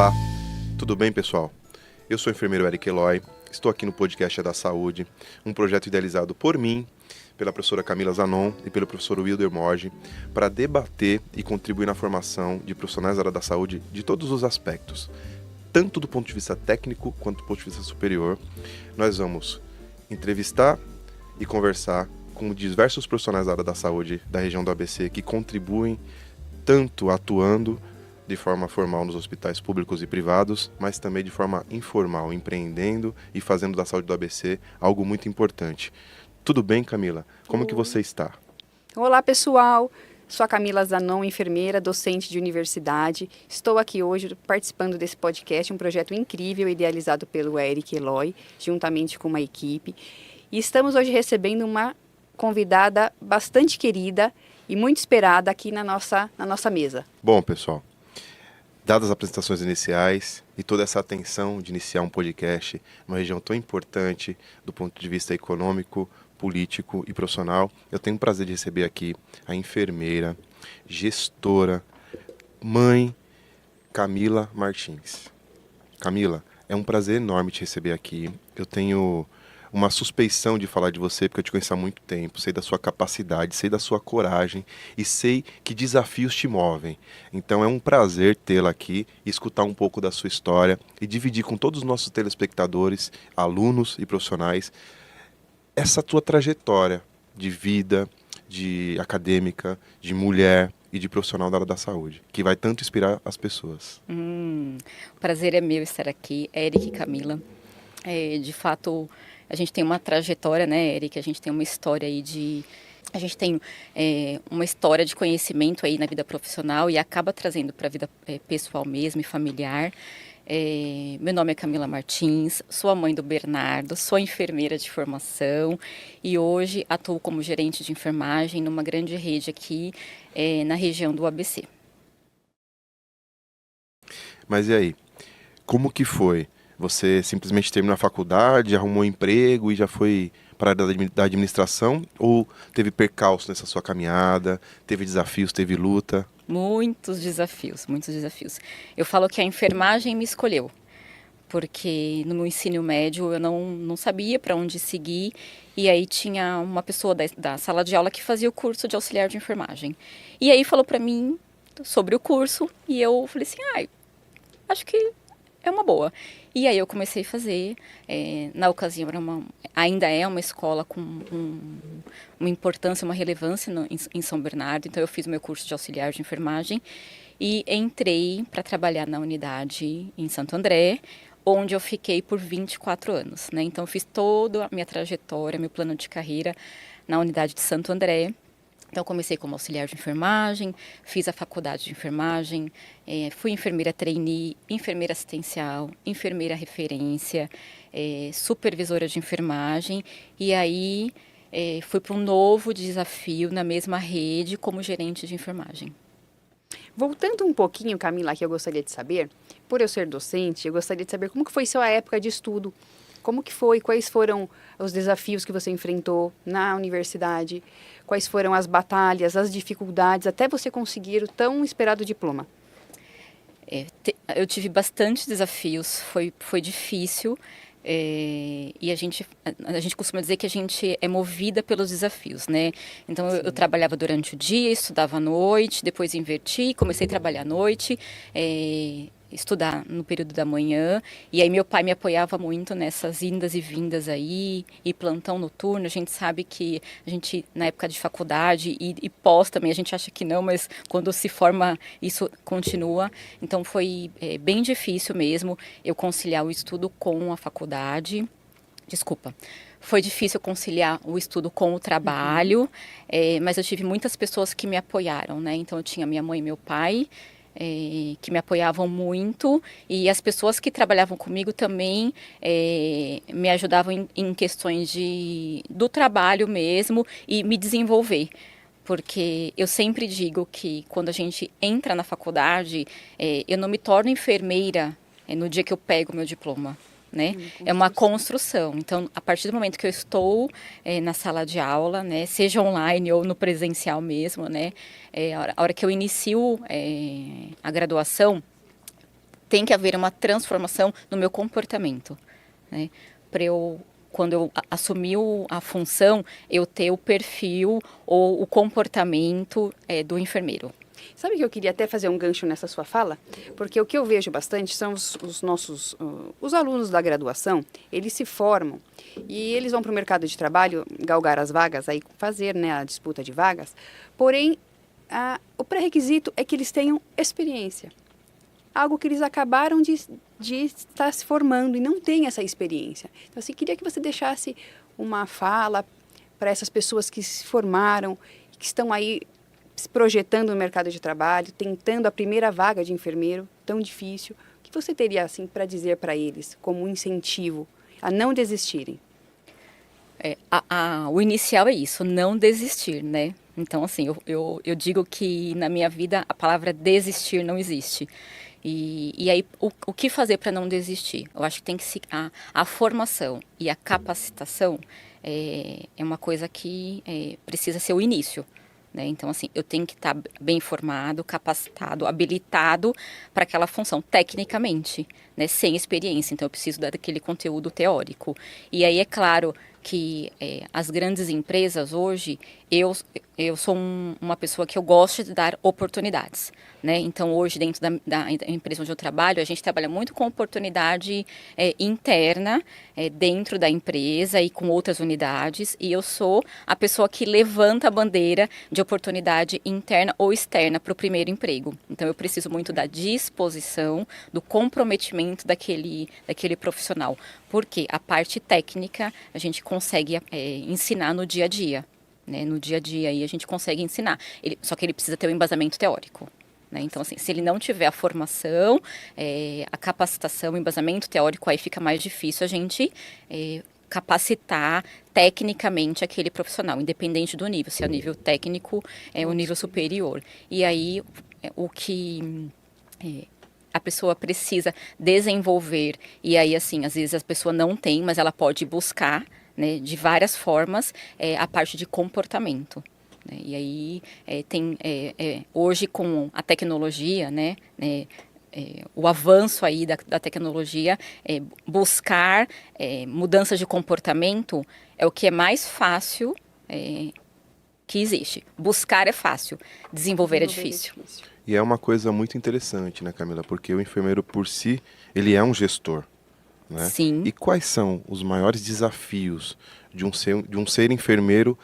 Olá, tudo bem, pessoal? Eu sou o enfermeiro Eric Eloy, estou aqui no podcast da Saúde, um projeto idealizado por mim, pela professora Camila Zanon e pelo professor Wilder Morge, para debater e contribuir na formação de profissionais da área da saúde de todos os aspectos, tanto do ponto de vista técnico quanto do ponto de vista superior. Nós vamos entrevistar e conversar com diversos profissionais da área da saúde da região do ABC que contribuem tanto atuando de forma formal nos hospitais públicos e privados, mas também de forma informal, empreendendo e fazendo da saúde do ABC algo muito importante. Tudo bem, Camila? Como que você está? Olá, pessoal. Sou a Camila Zanon, enfermeira, docente de universidade. Estou aqui hoje participando desse podcast, um projeto incrível idealizado pelo Eric Eloy, juntamente com uma equipe. E estamos hoje recebendo uma convidada bastante querida e muito esperada aqui na nossa mesa. Bom, pessoal, dadas as apresentações iniciais e toda essa atenção de iniciar um podcast numa região tão importante do ponto de vista econômico, político e profissional, eu tenho o prazer de receber aqui a enfermeira, gestora, mãe Camila Martins. Camila, é um prazer enorme te receber aqui. Eu tenho uma suspeição de falar de você porque eu te conheço há muito tempo, sei da sua capacidade, sei da sua coragem e sei que desafios te movem. Então é um prazer tê-la aqui, escutar um pouco da sua história e dividir com todos os nossos telespectadores, alunos e profissionais essa tua trajetória de vida, de acadêmica, de mulher e de profissional da área da saúde, que vai tanto inspirar as pessoas. O prazer é meu estar aqui, Eric e Camila. De fato, a gente tem uma trajetória, né, Eric? A gente tem uma história aí a gente tem uma história de conhecimento aí na vida profissional e acaba trazendo para a vida pessoal mesmo e familiar. Meu nome é Camila Martins, sou a mãe do Bernardo, sou enfermeira de formação e hoje atuo como gerente de enfermagem numa grande rede aqui na região do ABC. Mas e aí, como que foi? Você simplesmente terminou a faculdade, arrumou um emprego e já foi para a área da administração? Ou teve percalço nessa sua caminhada, teve desafios, teve luta? Muitos desafios, muitos desafios. Eu falo que a enfermagem me escolheu, porque no meu ensino médio eu não sabia para onde seguir, e aí tinha uma pessoa da sala de aula que fazia o curso de auxiliar de enfermagem. E aí falou para mim sobre o curso, e eu falei assim, acho que é uma boa. E aí eu comecei a fazer, na ocasião ainda é uma escola com uma importância, uma relevância em São Bernardo, então eu fiz o meu curso de auxiliar de enfermagem e entrei para trabalhar na unidade em Santo André, onde eu fiquei por 24 anos, né? Então eu fiz toda a minha trajetória, meu plano de carreira na unidade de Santo André. Então, comecei como auxiliar de enfermagem, fiz a faculdade de enfermagem, fui enfermeira trainee, enfermeira assistencial, enfermeira referência, supervisora de enfermagem. E aí, fui para um novo desafio na mesma rede como gerente de enfermagem. Voltando um pouquinho, Camila, que eu gostaria de saber, por eu ser docente, eu gostaria de saber como que foi sua época de estudo. Como que foi? Quais foram os desafios que você enfrentou na universidade? Quais foram as batalhas, as dificuldades, até você conseguir o tão esperado diploma? Eu tive bastante desafios, foi difícil. E a gente costuma dizer que a gente é movida pelos desafios, né? Então eu trabalhava durante o dia, estudava à noite, depois inverti, comecei a trabalhar à noite, estudar no período da manhã, e aí meu pai me apoiava muito nessas indas e vindas aí, e plantão noturno. A gente sabe que a gente, na época de faculdade e pós também, a gente acha que não, mas quando se forma, isso continua. Então foi bem difícil mesmo eu conciliar o estudo com a faculdade. Foi difícil conciliar o estudo com o trabalho, mas eu tive muitas pessoas que me apoiaram, né? Então eu tinha minha mãe e meu pai, que me apoiavam muito, e as pessoas que trabalhavam comigo também me ajudavam em questões do trabalho mesmo e me desenvolver. Porque eu sempre digo que quando a gente entra na faculdade, eu não me torno enfermeira no dia que eu pego o meu diploma. Né? É uma construção. Então, a partir do momento que eu estou na sala de aula, né, seja online ou no presencial mesmo, né, a hora que eu inicio a graduação, tem que haver uma transformação no meu comportamento, né? Para eu, quando eu assumir a função, eu ter o perfil ou o comportamento do enfermeiro. Sabe que eu queria até fazer um gancho nessa sua fala? Porque o que eu vejo bastante são os nossos, os alunos da graduação, eles se formam e eles vão para o mercado de trabalho galgar as vagas, aí fazer, né, a disputa de vagas, porém, o pré-requisito é que eles tenham experiência. Algo que eles acabaram de estar se formando e não têm essa experiência. Então, assim, queria que você deixasse uma fala para essas pessoas que se formaram, que estão aí se projetando no mercado de trabalho, tentando a primeira vaga de enfermeiro, tão difícil. O que você teria, assim, para dizer para eles, como um incentivo a não desistirem? O inicial é isso, não desistir, né? Então, assim, eu digo que na minha vida a palavra desistir não existe. E aí, o que fazer para não desistir? Eu acho que tem que se a formação e a capacitação é uma coisa que precisa ser o início. Né? Então, assim, eu tenho que estar bem formado, capacitado, habilitado para aquela função, tecnicamente, né? Sem experiência. Então, eu preciso daquele conteúdo teórico. E aí, é claro que as grandes empresas hoje, eu sou uma pessoa que eu gosto de dar oportunidades. Né? Então, hoje, dentro da empresa onde eu trabalho, a gente trabalha muito com oportunidade interna, dentro da empresa e com outras unidades. E eu sou a pessoa que levanta a bandeira de oportunidade interna ou externa para o primeiro emprego. Então, eu preciso muito da disposição, do comprometimento daquele profissional. Porque a parte técnica a gente consegue ensinar no dia a dia. Né? No dia a dia aí a gente consegue ensinar. Só que ele precisa ter um embasamento teórico. Né? Então, assim, se ele não tiver a formação, a capacitação, o embasamento teórico, aí fica mais difícil a gente capacitar tecnicamente aquele profissional, independente do nível, se é o nível técnico, o nível superior. E aí, o que a pessoa precisa desenvolver, e aí, assim, às vezes a pessoa não tem, mas ela pode buscar, né, de várias formas, a parte de comportamento. E aí, hoje com a tecnologia, né, o avanço aí da tecnologia, buscar mudanças de comportamento é o que é mais fácil que existe. Buscar é fácil, desenvolver é difícil. E é uma coisa muito interessante, né, Camila? Porque o enfermeiro por si, ele é um gestor, né? Sim. E quais são os maiores desafios de um ser enfermeiro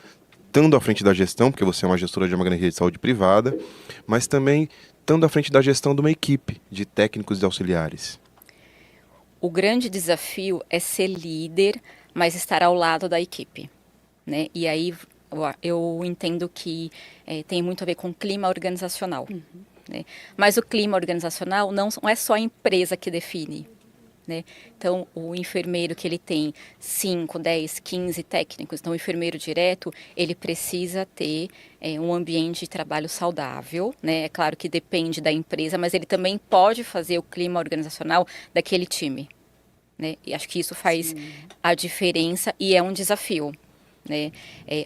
estando à frente da gestão, porque você é uma gestora de uma grande rede de saúde privada, mas também estando à frente da gestão de uma equipe de técnicos e auxiliares? O grande desafio é ser líder, mas estar ao lado da equipe, né? E aí eu entendo que tem muito a ver com clima organizacional. Uhum. Né? Mas o clima organizacional não é só a empresa que define. Né? Então, o enfermeiro que ele tem 5, 10, 15 técnicos, então o enfermeiro direto, ele precisa ter um ambiente de trabalho saudável, né? É claro que depende da empresa, mas ele também pode fazer o clima organizacional daquele time. Né? E acho que isso faz a diferença e é um desafio. Né?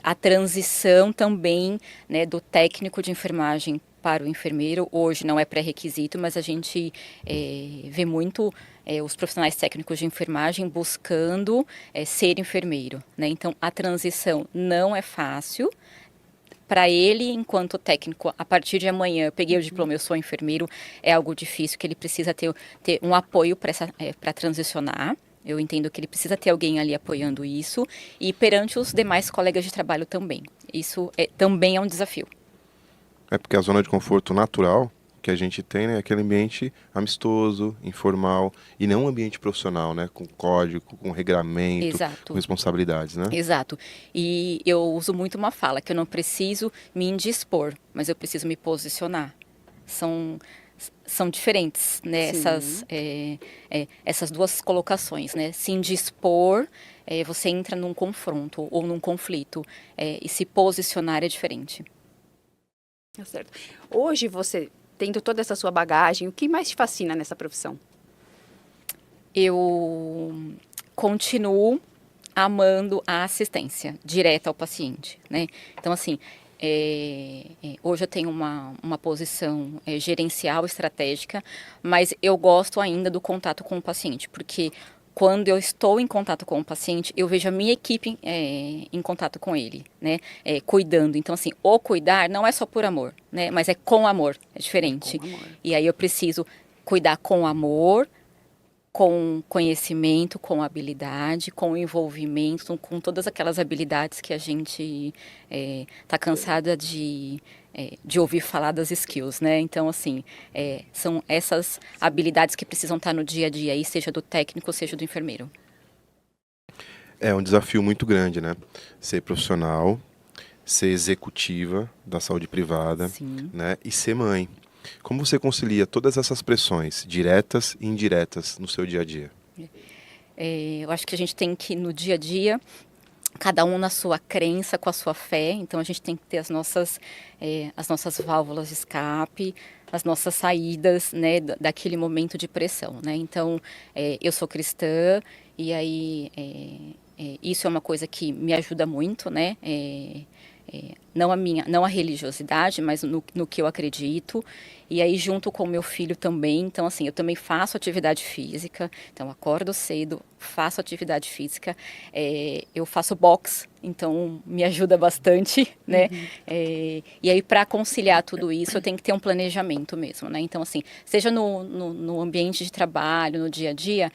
A transição também, né, do técnico de enfermagem para o enfermeiro, hoje não é pré-requisito, mas a gente vê muito os profissionais técnicos de enfermagem buscando ser enfermeiro. Né? Então, a transição não é fácil. Para ele, enquanto técnico, a partir de amanhã, eu peguei o diploma, eu sou enfermeiro, é algo difícil, que ele precisa ter um apoio para transicionar. Eu entendo que ele precisa ter alguém ali apoiando isso e perante os demais colegas de trabalho também. Isso também é um desafio. É porque a zona de conforto natural que a gente tem, né, é aquele ambiente amistoso, informal e não um ambiente profissional, né, com código, com regramento, Exato. com responsabilidades, né? Exato. E eu uso muito uma fala que eu não preciso me indispor, mas eu preciso me posicionar. São diferentes, né, essas duas colocações, né? Se indispor, você entra num confronto ou num conflito, e se posicionar é diferente. Tá certo. Hoje você, tendo toda essa sua bagagem, o que mais te fascina nessa profissão? Eu continuo amando a assistência direta ao paciente, né? Então, assim, hoje eu tenho uma posição gerencial estratégica, mas eu gosto ainda do contato com o paciente, porque quando eu estou em contato com o paciente, eu vejo a minha equipe em contato com ele, né? Cuidando. Então, assim, o cuidar não é só por amor, né? Mas é com amor, é diferente. Com amor. E aí eu preciso cuidar com amor, com conhecimento, com habilidade, com envolvimento, com todas aquelas habilidades que a gente está cansada de ouvir falar das skills, né? Então, assim, são essas habilidades que precisam estar no dia a dia, aí, seja do técnico, seja do enfermeiro. É um desafio muito grande, né? Ser profissional, ser executiva da saúde privada, Sim. né? E ser mãe. Como você concilia todas essas pressões, diretas e indiretas, no seu dia a dia? Eu acho que a gente tem que, no dia a dia, cada um na sua crença, com a sua fé. Então, a gente tem que ter as nossas válvulas de escape, as nossas saídas, né, daquele momento de pressão, né? Então, eu sou cristã e aí isso é uma coisa que me ajuda muito, né? Não a religiosidade, mas no que eu acredito. E aí, junto com o meu filho também. Então, assim, eu também faço atividade física. Então, acordo cedo, faço atividade física. Eu faço boxe, então me ajuda bastante, né? E aí, para conciliar tudo isso, eu tenho que ter um planejamento mesmo, né? Então, assim, seja no ambiente de trabalho, no dia a dia,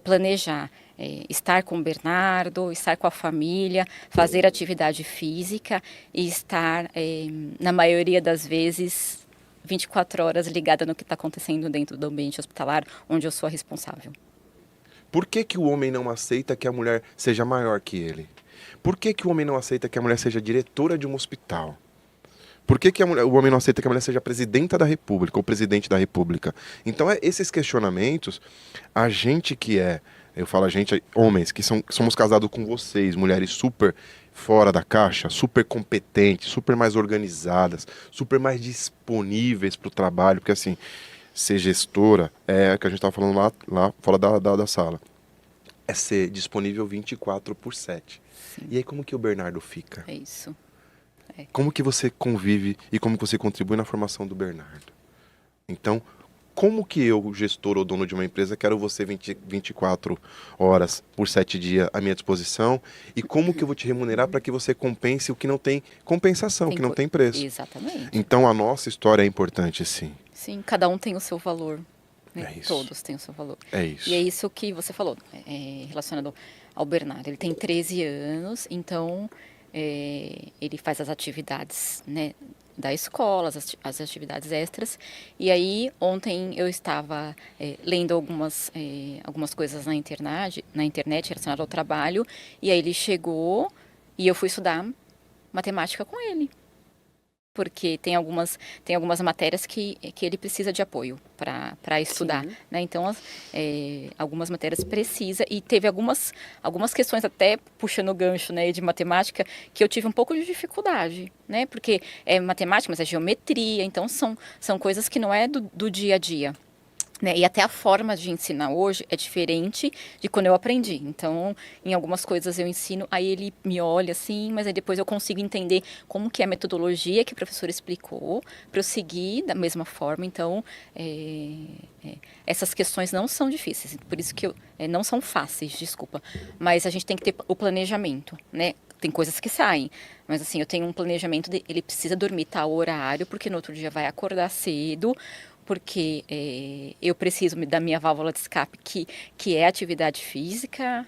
planejar. Estar com o Bernardo, estar com a família, fazer atividade física e estar, na maioria das vezes, 24 horas ligada no que está acontecendo dentro do ambiente hospitalar, onde eu sou a responsável. Por que que o homem não aceita que a mulher seja maior que ele? Por que que o homem não aceita que a mulher seja diretora de um hospital? Por que que o homem não aceita que a mulher seja presidenta da República ou presidente da República? Então, esses questionamentos, a gente que eu falo a gente, homens, que somos casados com vocês, mulheres super fora da caixa, super competentes, super mais organizadas, super mais disponíveis para o trabalho, porque assim, ser gestora é o que a gente estava falando lá fora da sala. É ser disponível 24/7. Sim. E aí como que o Bernardo fica? É isso. Como que você convive e como que você contribui na formação do Bernardo? Então, como que eu, gestor ou dono de uma empresa, quero você 24 horas por 7 dias à minha disposição? E como que eu vou te remunerar para que você compense o que não tem compensação, que não tem preço? Exatamente. Então, a nossa história é importante, sim. Sim, cada um tem o seu valor. Né? É isso. Todos têm o seu valor. É isso. E é isso que você falou, relacionado ao Bernardo. Ele tem 13 anos, então ele faz as atividades, né, da escola, as atividades extras. E aí, ontem eu estava lendo algumas coisas na internet relacionadas ao trabalho. E aí ele chegou e eu fui estudar matemática com ele. Porque tem algumas matérias que ele precisa de apoio para estudar, né? Então, algumas matérias precisa, e teve algumas questões, até puxando o gancho, né, de matemática, que eu tive um pouco de dificuldade, né? Porque é matemática, mas é geometria, então são coisas que não é do dia a dia. Né? E até a forma de ensinar hoje é diferente de quando eu aprendi. Então, em algumas coisas eu ensino, aí ele me olha assim, mas aí depois eu consigo entender como que é a metodologia que o professor explicou, para eu seguir da mesma forma. Então, essas questões não são difíceis, por isso que não são fáceis, desculpa. Mas a gente tem que ter o planejamento, né? Tem coisas que saem, mas assim, eu tenho um planejamento ele precisa dormir tal horário, porque no outro dia vai acordar cedo, porque eu preciso da minha válvula de escape, que é atividade física,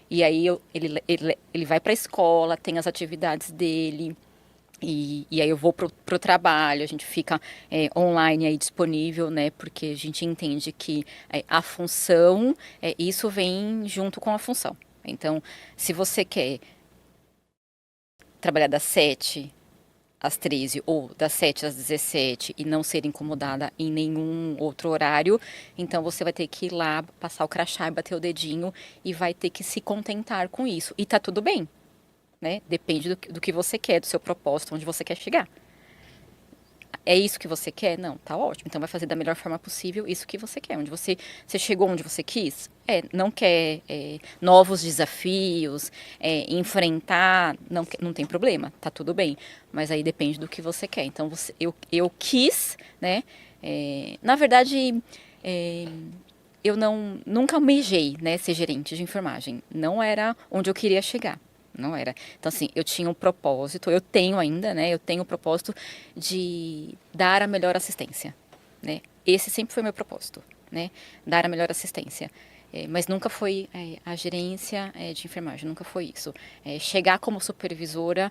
e aí ele vai para a escola, tem as atividades dele, e aí eu vou pro trabalho, a gente fica online aí disponível, né, porque a gente entende que a função, isso vem junto com a função. Então, se você quer trabalhar das 7 às 13 ou das 7 às 17 e não ser incomodada em nenhum outro horário, então você vai ter que ir lá, passar o crachá e bater o dedinho e vai ter que se contentar com isso. E tá tudo bem, né? Depende do que você quer, do seu propósito, onde você quer chegar. É isso que você quer? Não, tá ótimo. Então vai fazer da melhor forma possível isso que você quer. Onde você chegou onde você quis? Não quer novos desafios, enfrentar, não tem problema, tá tudo bem. Mas aí depende do que você quer. Então eu quis, né? Na verdade, eu nunca almejei, né, ser gerente de enfermagem. Não era onde eu queria chegar. Não era. Então, assim, eu tinha um propósito, eu tenho ainda, né? Eu tenho o propósito de dar a melhor assistência, né? Esse sempre foi meu propósito, né? Dar a melhor assistência. Mas nunca foi a gerência de enfermagem, nunca foi isso. Chegar como supervisora,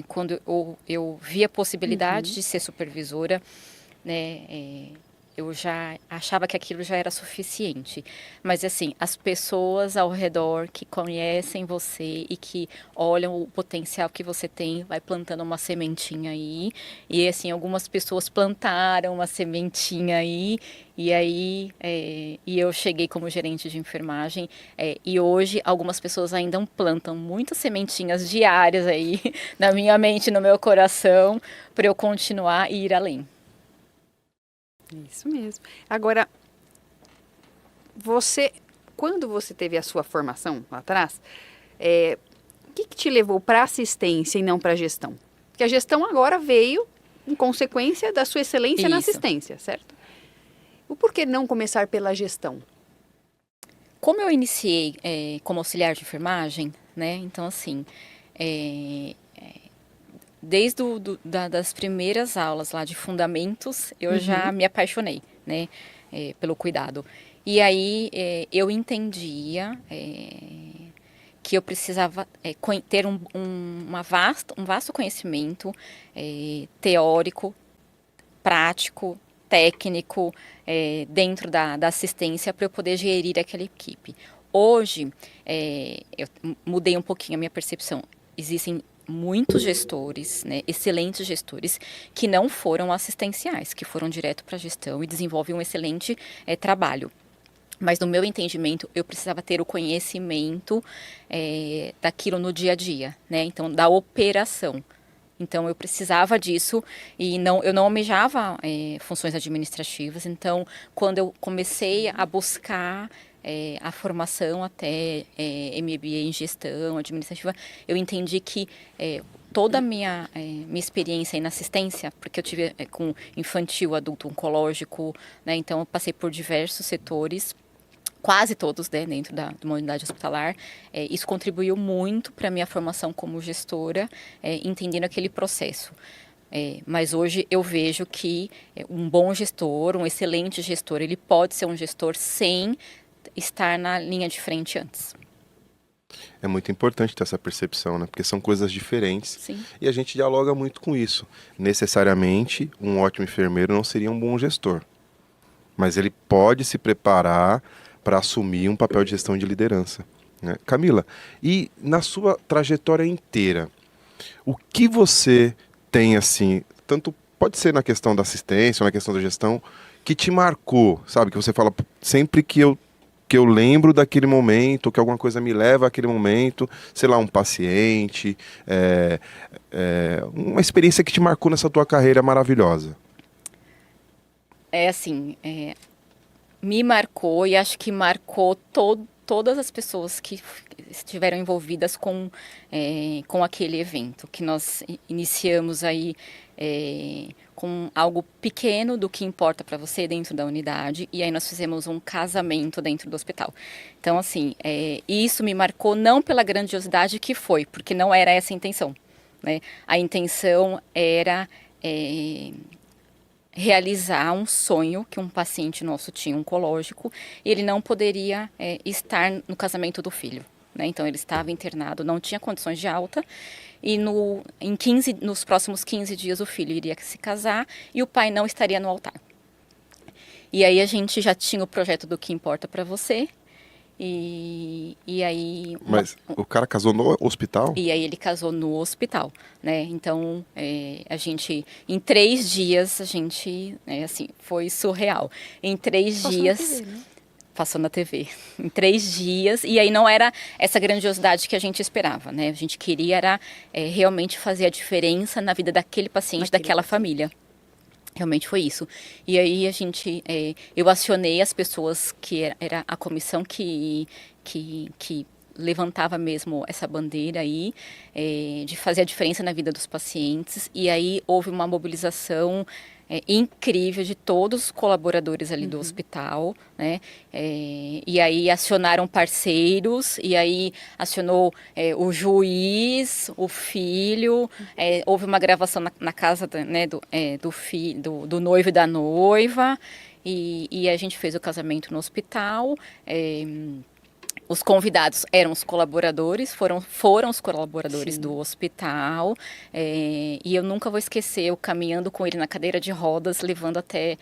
quando eu vi a possibilidade de ser supervisora, né? Eu já achava que aquilo já era suficiente. Mas, assim, as pessoas ao redor que conhecem você e que olham o potencial que você tem, vai plantando uma sementinha aí. E, assim, algumas pessoas plantaram uma sementinha aí. E aí, e eu cheguei como gerente de enfermagem. E hoje, algumas pessoas ainda plantam muitas sementinhas diárias aí na minha mente, no meu coração, para eu continuar e ir além. Isso mesmo. Agora, quando você teve a sua formação lá atrás, o que te levou para assistência e não para gestão? Porque a gestão agora veio em consequência da sua excelência na assistência, certo? O porquê não começar pela gestão? Como eu iniciei como auxiliar de enfermagem, né? Então, assim, desde das primeiras aulas lá de fundamentos, eu já me apaixonei, né, pelo cuidado. E aí eu entendia que eu precisava ter um vasto conhecimento teórico, prático, técnico, dentro da assistência para eu poder gerir aquela equipe. Hoje, eu mudei um pouquinho a minha percepção. Existem muitos gestores, né, excelentes gestores, que não foram assistenciais, que foram direto para a gestão e desenvolvem um excelente trabalho. Mas no meu entendimento, eu precisava ter o conhecimento daquilo no dia a dia, né? Então, da operação. Então, eu precisava disso e eu não almejava funções administrativas. Então, quando eu comecei a buscar a formação até MBA em gestão administrativa, eu entendi que toda a minha experiência aí na assistência, porque eu tive com infantil, adulto, oncológico, né, então eu passei por diversos setores, quase todos, né, dentro de uma unidade hospitalar. Isso contribuiu muito para a minha formação como gestora, entendendo aquele processo. Mas hoje eu vejo que um bom gestor, um excelente gestor, ele pode ser um gestor sem estar na linha de frente antes. É muito importante ter essa percepção, né? Porque são coisas diferentes. Sim. E a gente dialoga muito com isso. Necessariamente, um ótimo enfermeiro não seria um bom gestor. Mas ele pode se preparar para assumir um papel de gestão de liderança, né? Camila, e na sua trajetória inteira, o que você tem, assim, tanto pode ser na questão da assistência ou na questão da gestão, que te marcou, sabe? Que você fala, sempre que eu lembro daquele momento, que alguma coisa me leva àquele momento, sei lá, um paciente, uma experiência que te marcou nessa tua carreira maravilhosa. Me marcou e acho que marcou todas as pessoas que estiveram envolvidas com aquele evento, que nós iniciamos aí com algo pequeno do que importa para você dentro da unidade, e aí nós fizemos um casamento dentro do hospital. Então, assim, isso me marcou não pela grandiosidade que foi, porque não era essa a intenção, né? A intenção era realizar um sonho que um paciente nosso tinha, oncológico, e ele não poderia estar no casamento do filho, né? Então ele estava internado, não tinha condições de alta, e nos próximos 15 dias o filho iria se casar e o pai não estaria no altar. E aí a gente já tinha o projeto do Que Importa para Você. E aí... Mas o cara casou no hospital? E aí ele casou no hospital, né? Então, a gente, em 3 dias, assim, foi surreal. Em 3 dias... Na TV, né? Passou na TV. Em 3 dias. E aí não era essa grandiosidade que a gente esperava, né? A gente queria realmente fazer a diferença na vida daquele paciente, daquela família. Realmente foi isso. E aí eu acionei as pessoas que era a comissão que levantava mesmo essa bandeira aí, de fazer a diferença na vida dos pacientes. E aí houve uma mobilização incrível de todos os colaboradores ali do hospital, né? E aí acionaram parceiros, e aí acionou o juiz, o filho, houve uma gravação na casa né, do noivo e da noiva, e a gente fez o casamento no hospital. Os convidados eram os colaboradores, foram os colaboradores Sim. do hospital, e eu nunca vou esquecer eu caminhando com ele na cadeira de rodas, levando até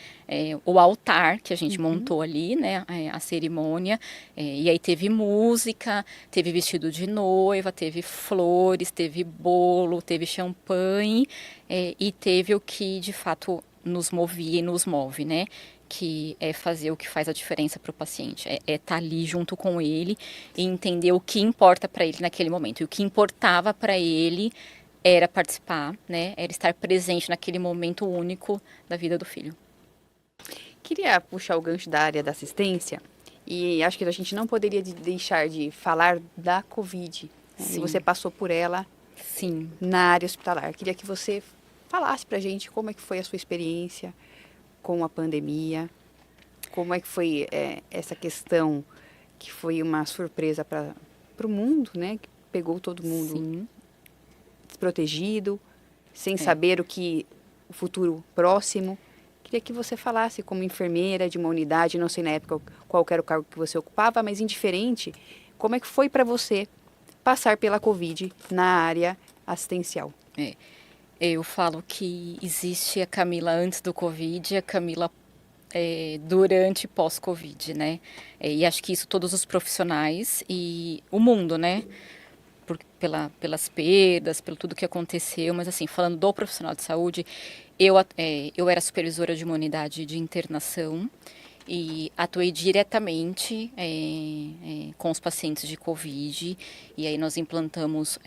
o altar que a gente montou ali, né, a cerimônia, e aí teve música, teve vestido de noiva, teve flores, teve bolo, teve champanhe, e teve o que de fato nos movia e nos move, né? Que é fazer o que faz a diferença para o paciente, é estar ali junto com ele e entender o que importa para ele naquele momento. E o que importava para ele era participar, né? Era estar presente naquele momento único da vida do filho. Queria puxar o gancho da área da assistência e acho que a gente não poderia deixar de falar da Covid. Né? E você passou por ela Sim. na área hospitalar. Queria que você falasse pra gente como é que foi a sua experiência com a pandemia, como é que foi essa questão que foi uma surpresa para o mundo, né? Que pegou todo mundo desprotegido, sem saber o futuro próximo. Queria que você falasse como enfermeira de uma unidade, não sei na época qual era o cargo que você ocupava, mas indiferente, como é que foi para você passar pela Covid na área assistencial? Eu falo que existe a Camila antes do Covid e a Camila durante e pós-Covid, né? E acho que isso todos os profissionais e o mundo, né? Pelas perdas, pelo tudo que aconteceu, mas assim, falando do profissional de saúde, eu era supervisora de uma unidade de internação e atuei diretamente com os pacientes de Covid, e aí nós implantamos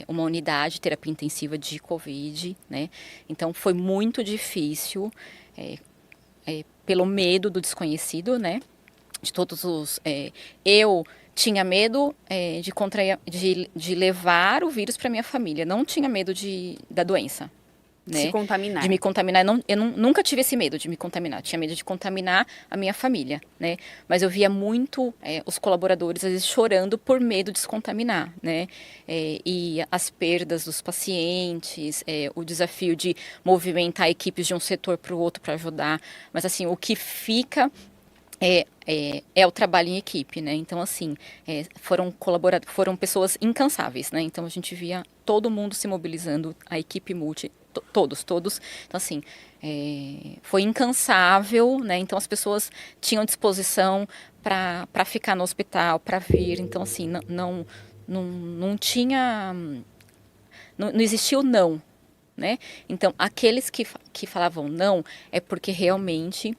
uma unidade de terapia intensiva de Covid, né? Então foi muito difícil, pelo medo do desconhecido, né? De todos os... eu tinha medo de levar o vírus para minha família, não tinha medo da doença. Né? Se contaminar. De me contaminar. Nunca tive esse medo de me contaminar. Tinha medo de contaminar a minha família, né? Mas eu via muito os colaboradores, às vezes, chorando por medo de se contaminar, né? E as perdas dos pacientes, o desafio de movimentar equipes de um setor para o outro para ajudar. Mas, assim, o que fica... É o trabalho em equipe, né? Então, assim, foram pessoas incansáveis, né? Então, a gente via todo mundo se mobilizando, a equipe multi, todos. Então, assim, foi incansável, né? Então, as pessoas tinham disposição para ficar no hospital, para vir. Então, assim, não tinha... Não existia o não, né? Então, aqueles que falavam não é porque realmente...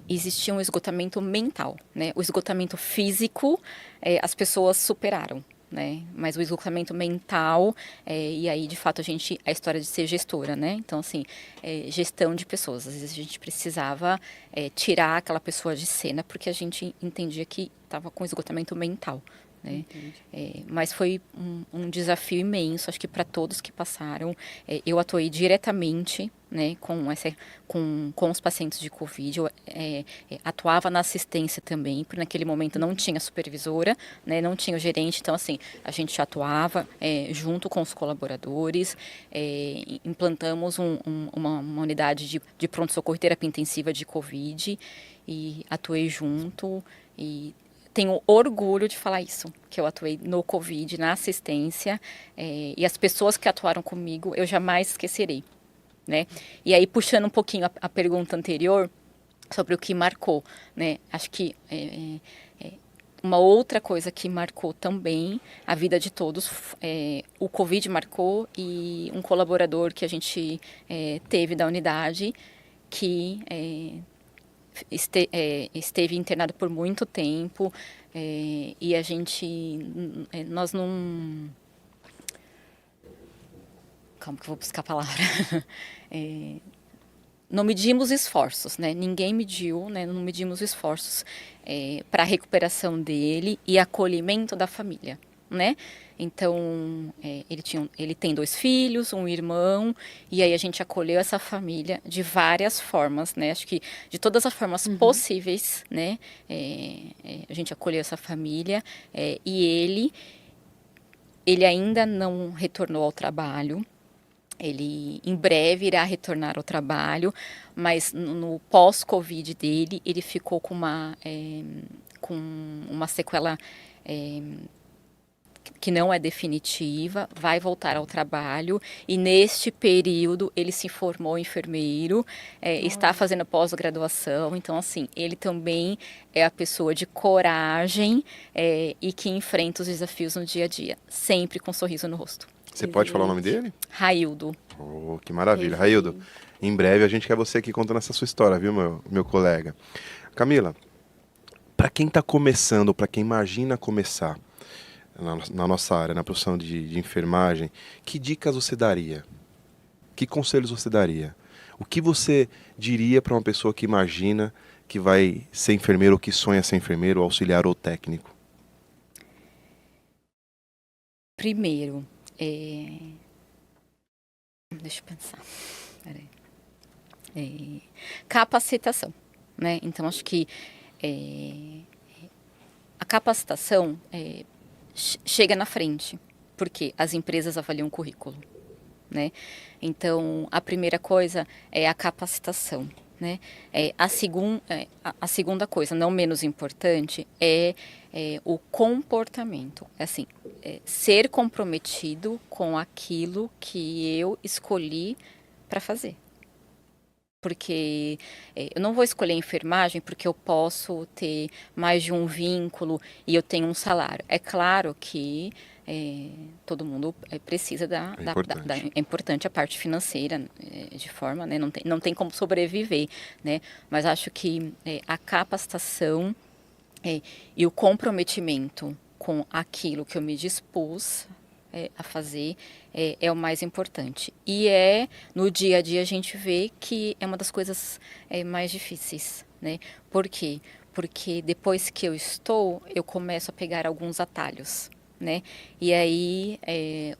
existia um esgotamento mental, né? O esgotamento físico, as pessoas superaram, né? Mas o esgotamento mental, e aí de fato a história de ser gestora, né? Então assim, gestão de pessoas. Às vezes a gente precisava tirar aquela pessoa de cena porque a gente entendia que estava com esgotamento mental. Né? Mas foi um desafio imenso, acho que para todos que passaram. Eu atuei diretamente, né, com os pacientes de Covid, eu atuava na assistência também, porque naquele momento não tinha supervisora, né, não tinha o gerente, então assim, a gente atuava junto com os colaboradores, implantamos uma unidade de pronto-socorro e terapia intensiva de Covid, e atuei junto, e tenho orgulho de falar isso, que eu atuei no Covid, na assistência, e as pessoas que atuaram comigo eu jamais esquecerei, né? E aí, puxando um pouquinho a pergunta anterior, sobre o que marcou, né? Acho que uma outra coisa que marcou também a vida de todos, o Covid marcou, e um colaborador que a gente teve da unidade, que... esteve internado por muito tempo, e a gente, nós não... calma que eu vou buscar a palavra. Não medimos esforços, né? Ninguém mediu, né? Não medimos esforços para a recuperação dele e acolhimento da família, né? Então, ele tem 2 filhos, um irmão, e aí a gente acolheu essa família de várias formas, né? Acho que de todas as formas possíveis, né? A gente acolheu essa família e ele ainda não retornou ao trabalho. Ele em breve irá retornar ao trabalho, mas no pós-Covid dele, ele ficou com uma sequela que não é definitiva, vai voltar ao trabalho e neste período ele se formou enfermeiro, está fazendo pós-graduação, então assim, ele também é a pessoa de coragem e que enfrenta os desafios no dia a dia, sempre com um sorriso no rosto. Você pode falar o nome dele? Raildo. Oh, que maravilha. Raildo, em breve a gente quer você aqui contando essa sua história, viu, meu colega? Camila, para quem está começando, para quem imagina começar na nossa área, na profissão de enfermagem, que dicas você daria? Que conselhos você daria? O que você diria para uma pessoa que imagina que vai ser enfermeiro ou que sonha ser enfermeiro, auxiliar ou técnico? Primeiro, deixa eu pensar. Capacitação, né? Então, acho que a capacitação chega na frente, porque as empresas avaliam o currículo, né? Então, a primeira coisa é a capacitação, né? A segunda coisa, não menos importante, é o comportamento. Assim, ser comprometido com aquilo que eu escolhi para fazer. Porque eu não vou escolher enfermagem porque eu posso ter mais de um vínculo e eu tenho um salário. É claro que todo mundo precisa é importante a parte financeira, de forma, né? Não tem como sobreviver, né? Mas acho que a capacitação e o comprometimento com aquilo que eu me dispus a fazer é o mais importante. E no dia a dia a gente vê que é uma das coisas mais difíceis, né? Por quê? Porque depois que eu começo a pegar alguns atalhos, né? E aí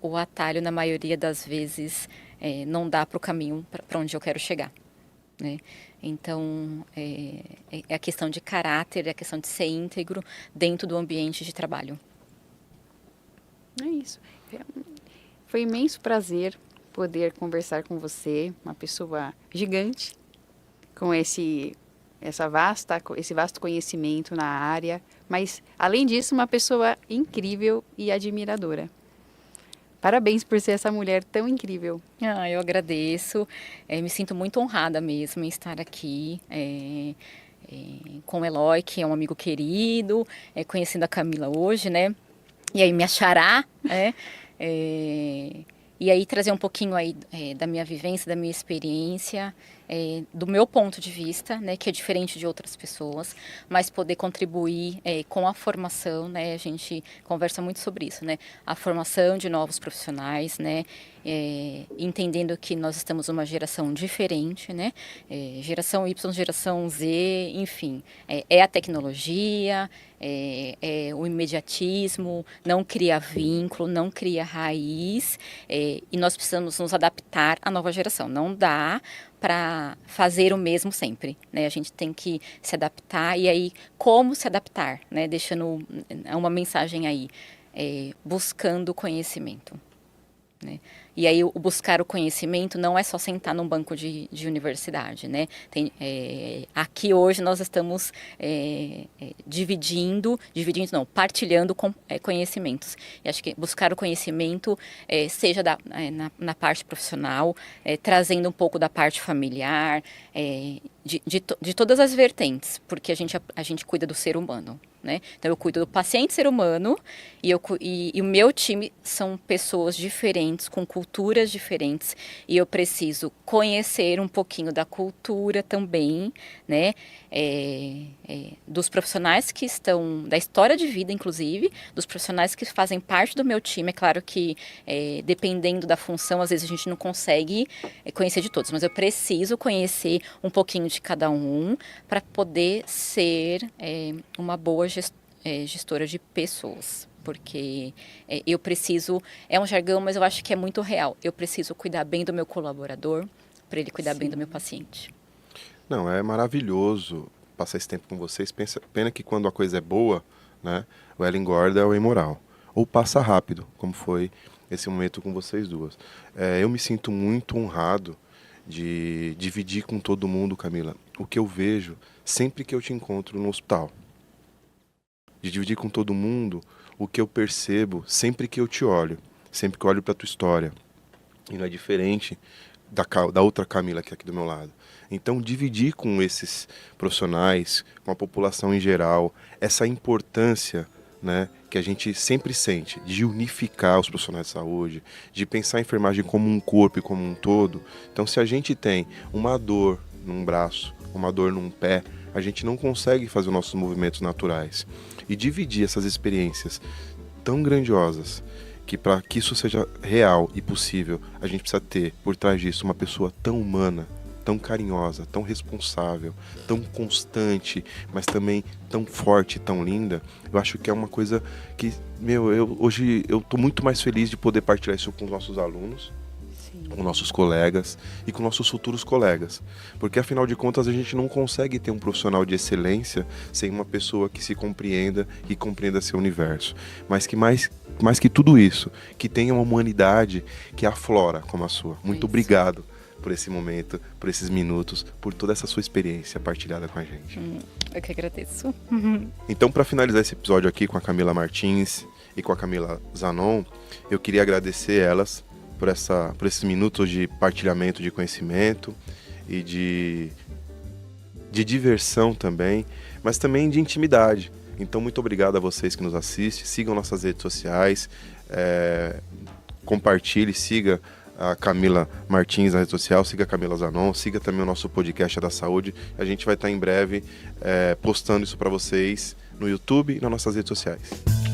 o atalho, na maioria das vezes, não dá para o caminho para onde eu quero chegar, né? Então, é a questão de caráter, é a questão de ser íntegro dentro do ambiente de trabalho. É isso. Foi um imenso prazer poder conversar com você, uma pessoa gigante, com esse vasto conhecimento na área, mas, além disso, uma pessoa incrível e admiradora. Parabéns por ser essa mulher tão incrível. Eu agradeço, me sinto muito honrada mesmo em estar aqui com o Eloy, que é um amigo querido, conhecendo a Camila hoje, né? E aí me achará, né? E aí trazer um pouquinho aí da minha vivência, da minha experiência, do meu ponto de vista, né, que é diferente de outras pessoas, mas poder contribuir com a formação, né, a gente conversa muito sobre isso, né, a formação de novos profissionais, né, entendendo que nós estamos numa geração diferente, né, geração Y, geração Z, enfim, é a tecnologia, o imediatismo, não cria vínculo, não cria raiz, e nós precisamos nos adaptar à nova geração. Não dá para fazer o mesmo sempre, né? A gente tem que se adaptar, e aí como se adaptar, né? Deixando uma mensagem aí, buscando conhecimento, né? E aí o buscar o conhecimento não é só sentar num banco de universidade, né? Aqui hoje nós estamos partilhando conhecimentos. E acho que buscar o conhecimento, seja na parte profissional, trazendo um pouco da parte familiar, de todas as vertentes, porque a gente cuida do ser humano, né? Então eu cuido do paciente ser humano e o meu time são pessoas diferentes, com culturas diferentes, e eu preciso conhecer um pouquinho da cultura também, né? Dos profissionais que estão, da história de vida, inclusive, dos profissionais que fazem parte do meu time. É claro que, dependendo da função, às vezes a gente não consegue conhecer de todos, mas eu preciso conhecer um pouquinho de cada um para poder ser uma boa gestora de pessoas. Porque eu preciso, é um jargão, mas eu acho que é muito real. Eu preciso cuidar bem do meu colaborador para ele cuidar bem do meu paciente. Não, é maravilhoso passar esse tempo com vocês. Pena que quando a coisa é boa, né, ou ela engorda ou é imoral. Ou passa rápido, como foi esse momento com vocês duas. Eu me sinto muito honrado de dividir com todo mundo, Camila, o que eu vejo sempre que eu te encontro no hospital. De dividir com todo mundo o que eu percebo sempre que eu te olho, sempre que eu olho para a tua história. E não é diferente da outra Camila que é aqui do meu lado. Então, dividir com esses profissionais, com a população em geral, essa importância, né, que a gente sempre sente de unificar os profissionais de saúde, de pensar a enfermagem como um corpo e como um todo. Então, se a gente tem uma dor num braço, uma dor num pé, a gente não consegue fazer os nossos movimentos naturais. E dividir essas experiências tão grandiosas, que para que isso seja real e possível, a gente precisa ter por trás disso uma pessoa tão humana, tão carinhosa, tão responsável, tão constante, mas também tão forte, tão linda. Eu acho que é uma coisa que, hoje eu estou muito mais feliz de poder partilhar isso com os nossos alunos, com nossos colegas e com nossos futuros colegas. Porque, afinal de contas, a gente não consegue ter um profissional de excelência sem uma pessoa que se compreenda e compreenda seu universo. Mas que mais que tudo isso, que tenha uma humanidade que aflora como a sua. Muito obrigado por esse momento, por esses minutos, por toda essa sua experiência partilhada com a gente. Eu que agradeço. Então, para finalizar esse episódio aqui com a Camila Martins e com a Camila Zanon, eu queria agradecer elas por esses minutos de partilhamento de conhecimento e de diversão também, mas também de intimidade. Então, muito obrigado a vocês que nos assistem. Sigam nossas redes sociais, compartilhe, siga a Camila Martins na rede social, siga a Camila Zanon, siga também o nosso podcast da saúde. A gente vai estar em breve postando isso para vocês no YouTube e nas nossas redes sociais.